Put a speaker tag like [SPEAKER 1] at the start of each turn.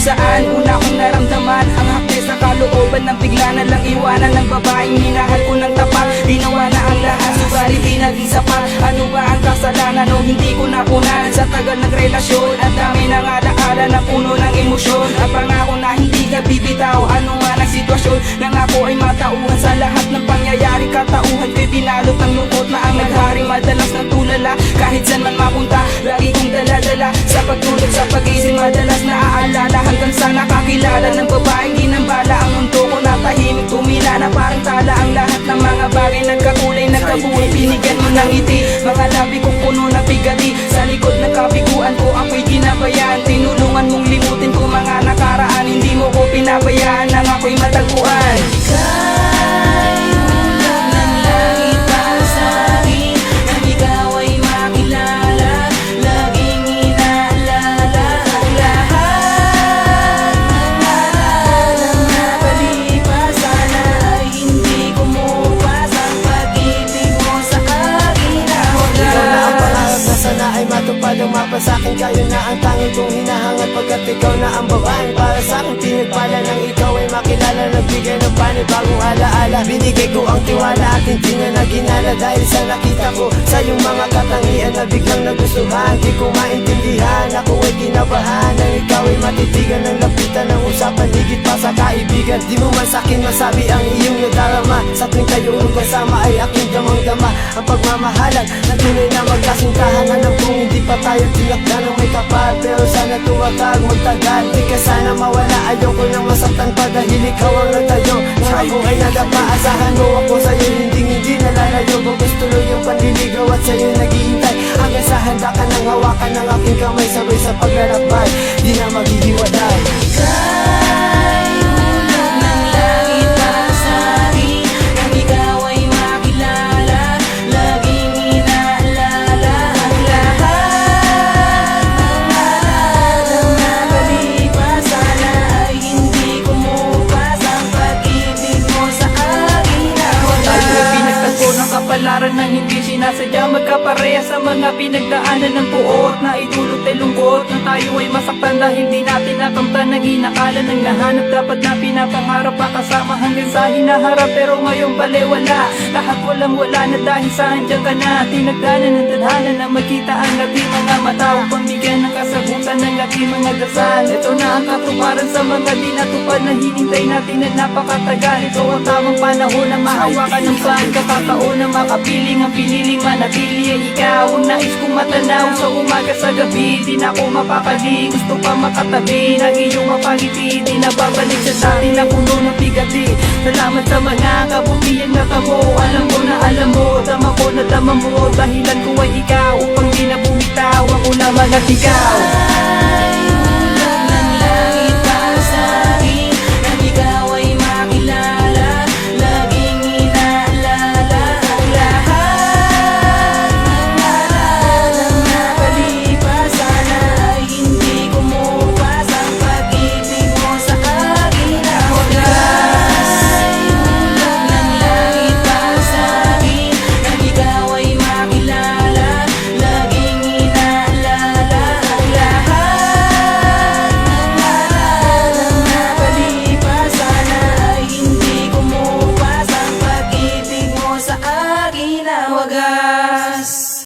[SPEAKER 1] saan una kong naramdaman ang hakdes sa kalooban ng bigla na lang iwanan ng babaeng minahal ko ng tapat. Ginawa na ang lahat, subalit di naging sapat. Ano ba ang kasalanan o hindi ko napunan? Sa tagal ng relasyon, ang dami ng alaala na puno ng emosyon. At pangako na hindi ka bibitaw, ano man ang sitwasyon. Nangako ay matauhan sa lahat ng pangyayari. Katauhan ko'y binalot ng lungkot na ang naghari. Madalas ng tulala, kahit saan man mapunta, lagi kong dala-dala sa pagtulog, sa pag-isip. Madalas naaalala hanggang sa nakakilala ng babaeng ginambala ang mundo ko na tahimik. Tumila na parang tala ang lahat ng mga bagay. Nagkakulay, nagkabuhay, binigyan mo ng ngiti. Mga labi kong puno na bigati. Sa likod ng kabiguan ko ako'y ginabayaan. Tinulungan mong limutin ko mga nakaraan. Hindi mo ko pinabayaan nang ako'y matagpuan.
[SPEAKER 2] Sa'kin kayo na ang tanging kong hinahangad, pagkat ikaw na ang babae para sa'kin. Pinagpala ng ikaw ay makilala, nagbigay ng panibagong alaala. Binigay ko ang tiwala at hindi na naginala, dahil sa nakita ko sa iyong mga katangian na biglang nagustuhan. Di ko maintindihan, ako ay kinabahan nang ikaw ay matitigan ng lapitan ng usapan, higit pa sa kaibigan. Di mo man sa'kin masabi ang iyong nadarama, sa tuwing tayo magkasama ay aking damang-dama ang pagmamahalan na tunay na magkasintahan. Alam kong hindi pa tayo tinakda ng may kapal, pero sana tuwatag magtagal. Di ka sana mawala, ayoko nang masaktan pa dahil ikaw ang nagtayo na ako ay nadapa. Asahan mo ako sa'yo, hindi nalalayo. Bugos tuloy yung panliligaw at sa'yo naghihintay, hanggang sa handa ka nang hawakan ng aking kamay. Sabay sa paglalakbay, di na maghihiwalay.
[SPEAKER 1] Kapalaran ng hindi sinasadya, magkapareha sa mga pinagdaanan ng buot na idulot ay lungkot na tayo ay masaktan dahil di natin nakamtan ang inakala ng nahanap. Dapat na pinapangarap pa kasama hanggang sa hinaharap, pero ngayon pala wala. Lahat walang wala na dahil sa andyan ka na. Tinagdanan ng tadhana na magkita ang ating mga mata, upang bigyan ng kasagutan ng ating mga dasal. Ito na ang katuparan sa mga di natupad na hinintay natin na napakatagal. Ito ang tamang panahon na mahawakan ng plan, kakataon na makapiling ang piniling manatili ay ikaw ang nais kong matanaw sa umaga sa gabi. Di na ako mapapali, gusto pa makatabi ng iyong mapangiti. Di na babalik sa dati na puno ng bigati. Salamat sa mga kabutihan na kamo. Alam ko na alam mo, dama ko na dama mo. Dahilan ko ay ikaw, upang di na bumitaw. Ako lamang at ikaw. Sa akin na wagas.